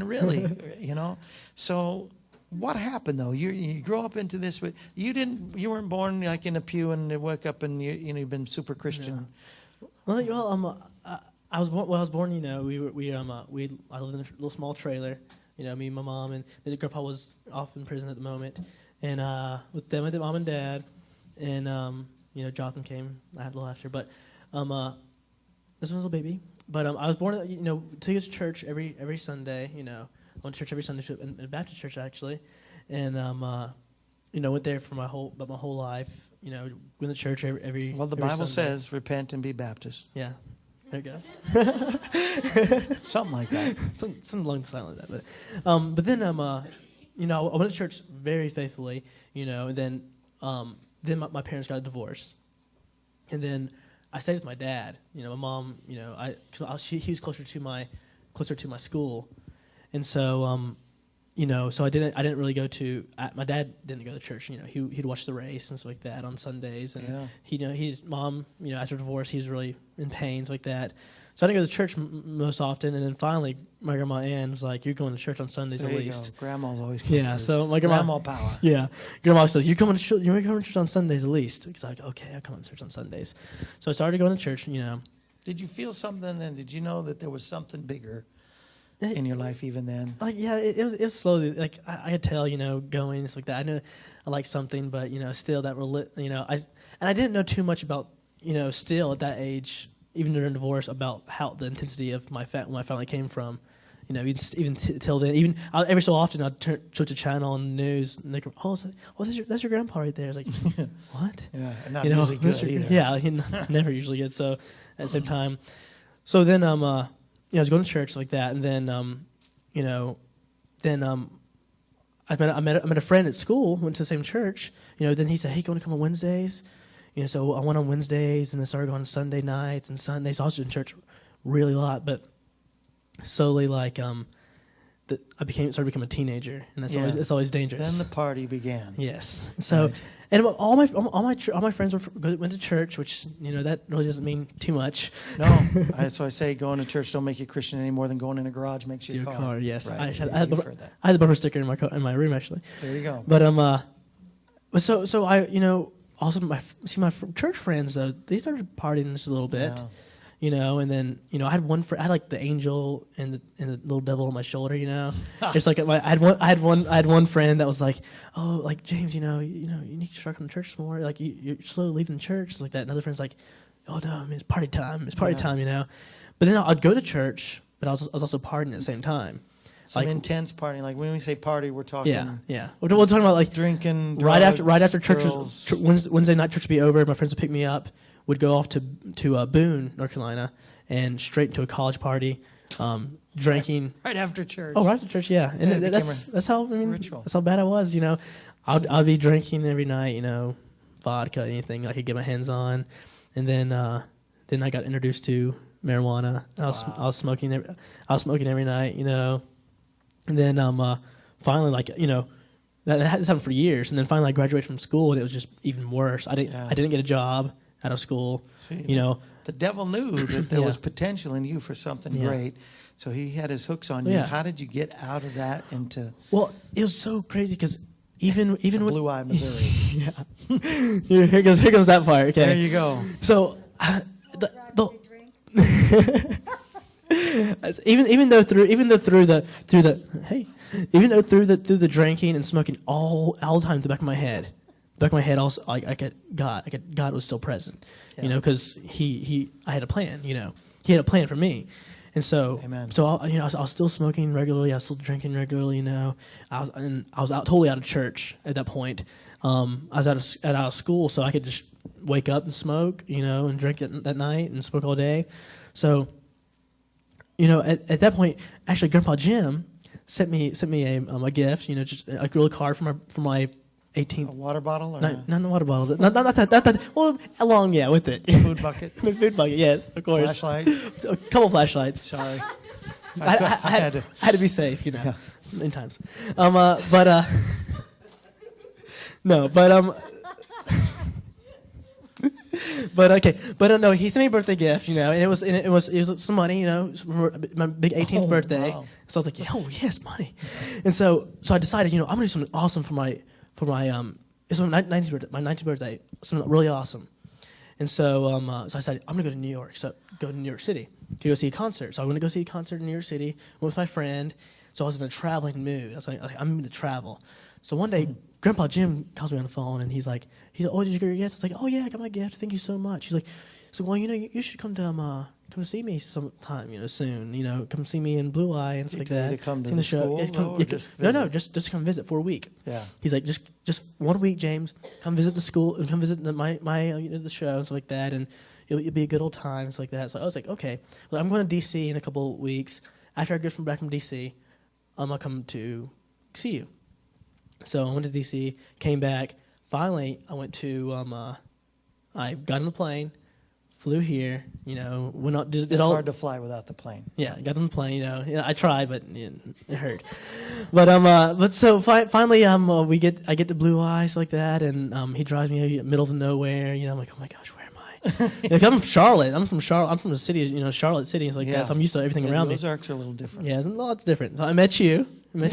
And really, So what happened though? You grow up into this, but you weren't born like in a pew and you woke up and you've been super Christian. No. I was born. I lived in a little small trailer. Me and my mom, and then Grandpa was off in prison at the moment, and with them, I did mom and dad, and Jonathan came. I had a little after, but this was a little baby. But I was born, to go to church every Sunday. I went to church every Sunday, in a Baptist church actually, and went there for my whole life. Went to church every. Well, the Bible says, "Repent and be Baptist." Yeah, there it goes. Something like that. Something along the line like that. But then I went to church very faithfully. And then my parents got a divorce, and then I stayed with my dad. My mom. He was closer to my school. And so, so I didn't really go to. My dad didn't go to church. He'd watch the race and stuff like that on Sundays. And his mom, after divorce, he was really in pain, like that. So I didn't go to church most often. And then finally, my grandma Ann was like, "You're going to church on Sundays at least." Go. Grandma's always So my grandma power. Yeah, grandma says, "You're coming to church on Sundays at least." It's like, okay, I come to church on Sundays. So I started going to church. Did you feel something? And did you know that there was something bigger in your life even then? It was slowly. I could tell, going and stuff like that. I knew I liked something, but still that I didn't know too much about, still at that age, even during divorce, about how the intensity of my family came from. Even till then, even every so often I'd switch a channel on the news and they go, that's your grandpa right there. It's like, what? Yeah, and not usually good either. Yeah, never usually good. So at the same time, so then I was going to church like that, and then I met a friend at school, went to the same church. Then he said, "Hey, going to come on Wednesdays?" So I went on Wednesdays, and then started going on Sunday nights and Sundays. I was in church really a lot, but slowly, I started becoming a teenager, and it's always dangerous. Then the party began. Yes. So, right. And all my friends went to church, which that really doesn't mean too much. No. So I say going to church don't make you Christian any more than going in a garage makes you a car. Yes. Right. I had the bumper sticker in my room actually. There you go. But so I also my church friends though, they started partying just a little bit. Yeah. And then I had one friend. I had like the angel and the little devil on my shoulder. Just like I had one friend that was like, "Oh, like James, you need to start coming to church more. Like you're slowly leaving the church." It's like that. Another friend's like, "Oh no, I mean it's party time. It's party time." But then I'd go to church, but I was also partying at the same time. Some intense partying. Like when we say party, we're talking. Yeah. We're talking about like drinking. Right after church girls. Wednesday night church would be over. My friends would pick me up. Would go off to Boone, North Carolina, and straight into a college party, drinking. Right after church. Oh, right after church, yeah. And that's how ritual. That's how bad I was. I'd be drinking every night. Vodka, anything I could get my hands on, and then I got introduced to marijuana. I was smoking every night. And then finally, that happened for years. And then finally, I graduated from school, and it was just even worse. I didn't get a job out of school. The devil knew that there was potential in you for something great, so he had his hooks on you. Yeah. How did you get out of that into? Well, it was so crazy because even with Blue Eye, Missouri. Yeah. Here goes that part. Okay. There you go. So even though through the drinking and smoking all the time, the back of my head also God was still present, because I had a plan, he had a plan for me, and so Amen. So I was still smoking regularly, I was still drinking regularly, I was totally out of church at that point. I was out of school, so I could just wake up and smoke, and drink it that night and smoke all day. So, at that point, actually, Grandpa Jim sent me a gift, just a little card for my 18th. A water bottle? Or not a water bottle. Not that. Well, along, with it. A food bucket? The food bucket, yes, of course. Flashlight? A couple flashlights. Sorry. I had to be safe, many times. But okay, but no, he sent me a birthday gift, and it was some money, my big 18th birthday. Wow. So I was like, oh yes, money. And so I decided, I'm gonna do something awesome for my it's my 19th birthday, something really awesome. And so so I decided I'm gonna go to New York, go to New York City to go see a concert. So I went to go see a concert in New York City with my friend. So I was in a traveling mood. I was like, I'm going to travel. So one day, Grandpa Jim calls me on the phone, and he's like, oh, did you get your gift? I was like, oh, yeah, I got my gift. Thank you so much. He's like, well, you should come to see me sometime, soon. Come see me in Blue Eye and stuff like that. To come to the show. school? Just come visit for a week. Yeah. He's like, just 1 week, James. Come visit the school and come visit my the show and stuff like that, and it'll be a good old time and stuff like that. So I was like, okay, well, I'm going to D.C. in a couple of weeks. After I get back from D.C., I'm going to come to see you. So I went to D.C., came back. Finally, I went to, I got on the plane, flew here, went out, did It's all. hard to fly without the plane. Yeah, got on the plane, I tried, but it hurt. But so finally, I get the Blue Eyes like that, and he drives me in the middle of nowhere, I'm like, oh my gosh, where am I? I'm from Charlotte. I'm from the city, Charlotte City, and stuff like that, so I'm used to everything around me. Ozarks are a little different. Yeah, it's different. So I met you. I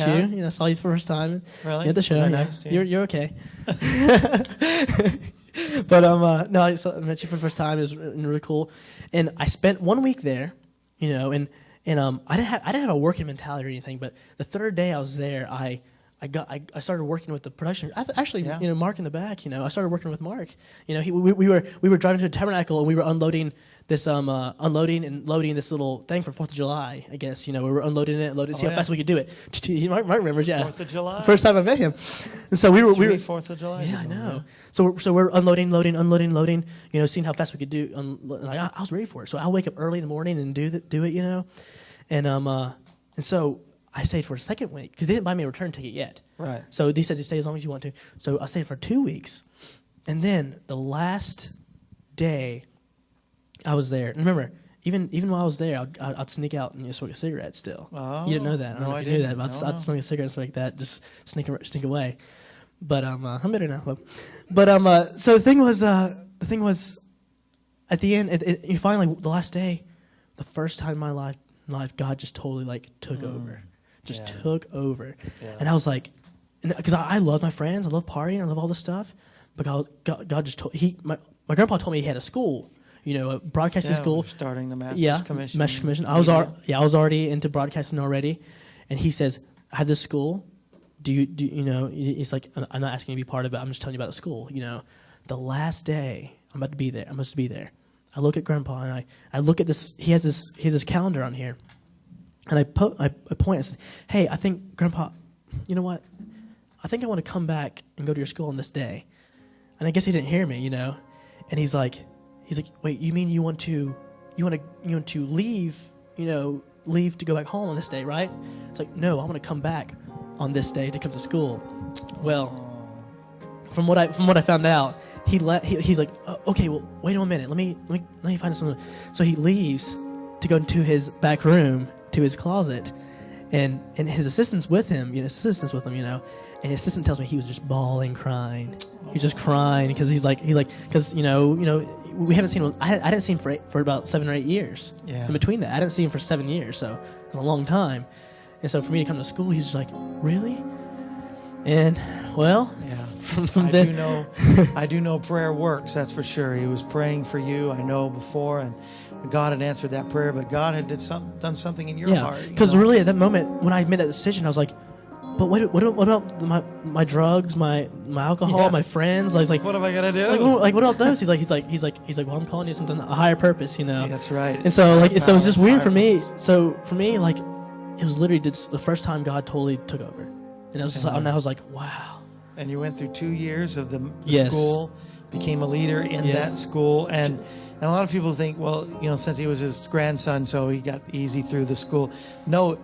saw you the first time. Really? At the show. Was I yeah. nice to you? You're okay. But no, I met you for the first time. It was really cool, and I spent 1 week there, and I didn't have a working mentality or anything. But the third day I was there, I started working with the production. Actually, Mark in the back. I started working with Mark. We were driving to a tabernacle, and we were unloading and loading this little thing for 4th of July, I guess. We were unloading it, see how fast we could do it. Mark remembers, yeah. 4th of July? First time I met him. And so we were 4th of July? Yeah, I know. So we're unloading, loading, seeing how fast we could do. I was ready for it. So I'll wake up early in the morning and do it, and so I stayed for a second week because they didn't buy me a return ticket yet. Right. So they said to stay as long as you want to. So I stayed for 2 weeks. And then the last day I was there. And remember, even while I was there, I'd sneak out and smoke a cigarette still. Oh, you didn't know that. I don't know if you knew that. But I'd No. smoke a cigarette and stuff like that, just sneak away. But I'm better now. But so the thing was, at the end, you finally, the last day, the first time in my life, God just totally took over. Took over. Yeah. And I was like, because I love my friends, I love partying, I love all this stuff, but God just told, my grandpa told me he had a school, a broadcasting school. Starting the Master's Commission. Master's Commission. I was already into broadcasting already, and he says, I have this school, he's like, I'm not asking you to be part of it, I'm just telling you about the school, the last day, I'm about to be there, I must be there. I look at Grandpa, and I look at this, he has this calendar on here. And I point and say, hey, I think, Grandpa, you know what? I think I want to come back and go to your school on this day. And I guess he didn't hear me, And he's like, wait, you mean you want to leave, leave to go back home on this day, right? It's like, no, I want to come back on this day to come to school. Well, from what I found out, he's like, okay, well, wait a minute, let me find something. So he leaves to go into his back room, to his closet, and his assistant's with him, and his assistant tells me he was just bawling, crying. He was just crying because because we haven't seen him. I hadn't seen him for about 7 or 8 years. Yeah. In between that, I didn't see him for 7 years, so it's a long time. And so for me to come to school, he's just like, really? And well, yeah. From then, I do know prayer works. That's for sure. He was praying for you. I know before, and God had answered that prayer, but God had done something in your heart. Because really, at that moment when I made that decision, I was like, but what about my drugs, my alcohol, my friends? Like, what have I got to do? What about those? He's like, well, I'm calling you something a higher purpose, Yeah, that's right. And so so it was just weird for me. So for me, it was literally just the first time God totally took over, and it was just, and I was like, wow. And you went through 2 years of the Yes. school, became a leader in that school, and a lot of people think, well, since he was his grandson, so he got easy through the school. No,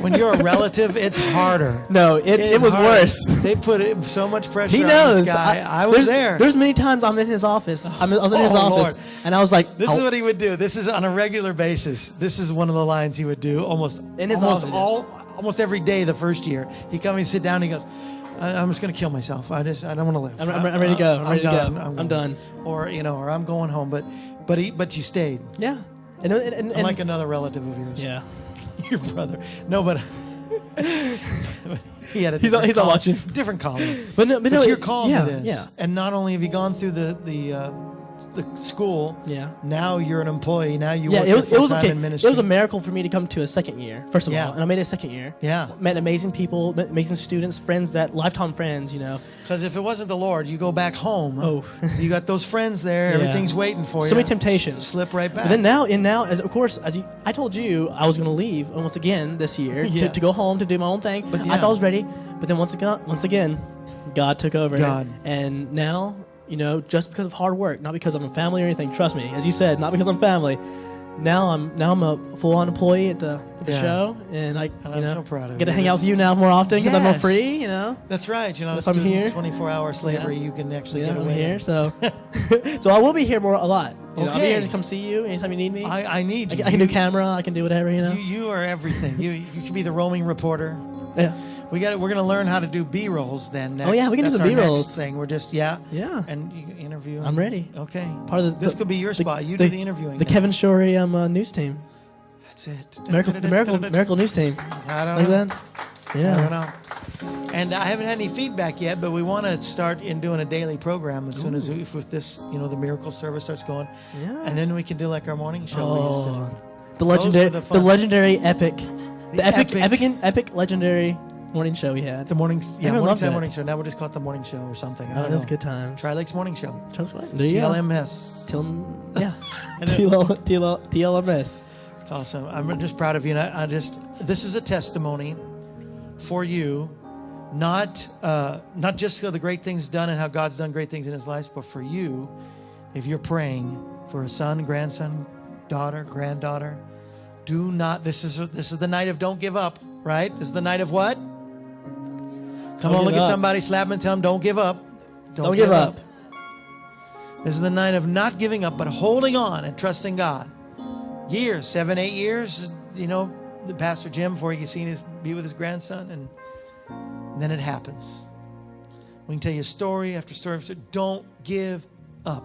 when you're a relative, it's harder. No, it was harder. worse. They put so much pressure He on knows. this guy. I was there. There's many times I'm in his office. I was in his office, Lord. and I was like, This is what he would do. This is on a regular basis. This is one of the lines he would do almost In his office. almost every day the first year. He'd come and sit down and he goes, I'm just going to kill myself. I don't want to live. I'm ready to go. I'm ready to go. I'm done. Or I'm going home. But you stayed. Yeah. And like another relative of yours. Yeah. Your brother. No, but he had a he's not watching. Different calling. But you're called to this. Yeah. And not only have you gone through the school. Yeah. Now you're an employee. Now you work it was okay. in ministry. It was a miracle for me to come to a second year, first of all, and I made it a second year. Yeah. Met amazing people, met amazing students, friends lifetime friends, Because if it wasn't the Lord, you go back home. Oh. You got those friends there. Yeah. Everything's waiting for you. So many temptations. Slip right back. But then now, as I told you, I was going to leave once again this year to go home to do my own thing. But I thought I was ready. But then once again, God took over. And now, just because of hard work, not because I'm a family or anything. Trust me, as you said, not because I'm family. Now I'm a full-on employee at the show, and I'm so proud of get to you. hang out with you now more often because I'm more free. That's right. If I'm here, 24-hour slavery, you can actually get away. I'm here, so so I will be here a lot. Okay. I'll be here to come see you anytime you need me. I need you. I can do camera. I can do whatever. You are everything. You can be the roaming reporter. Yeah. We're gonna learn how to do B-rolls then. Next. Oh yeah, we can do some B-rolls. Next thing we're just yeah. And you can interview. I'm ready. Okay. Part of this could be your spot. You do the interviewing. The Kevin Shorey news team. That's it. Miracle news team. I don't know. That? Yeah. I don't know. And I haven't had any feedback yet, but we want to start doing a daily program as soon as if this the miracle service starts going. Yeah. And then we can do like our morning show. Oh, the legendary epic legendary morning show we had. The morning morning show. Now we'll just call it the morning show or something. I don't know. That's good times. Tri-Lakes morning show. There you TLMS. TLMS. It's awesome. I'm just proud of you. And this is a testimony for you, not just for the great things done and how God's done great things in His life, but for you, if you're praying for a son, grandson, daughter, granddaughter, do not. This is the night of don't give up. Right? This is the night of what? Come on, look at somebody, slap them, and tell them, don't give up. Don't give up. This is the night of not giving up, but holding on and trusting God. Years, 7, 8 years, the Pastor Jim, before he can be with his grandson, and then it happens. We can tell you story after story after story. Don't give up.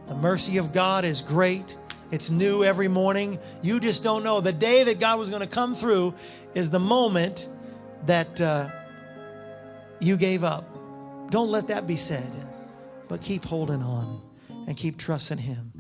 The mercy of God is great. It's new every morning. You just don't know. The day that God was going to come through is the moment that you gave up. Don't let that be said, but keep holding on and keep trusting Him.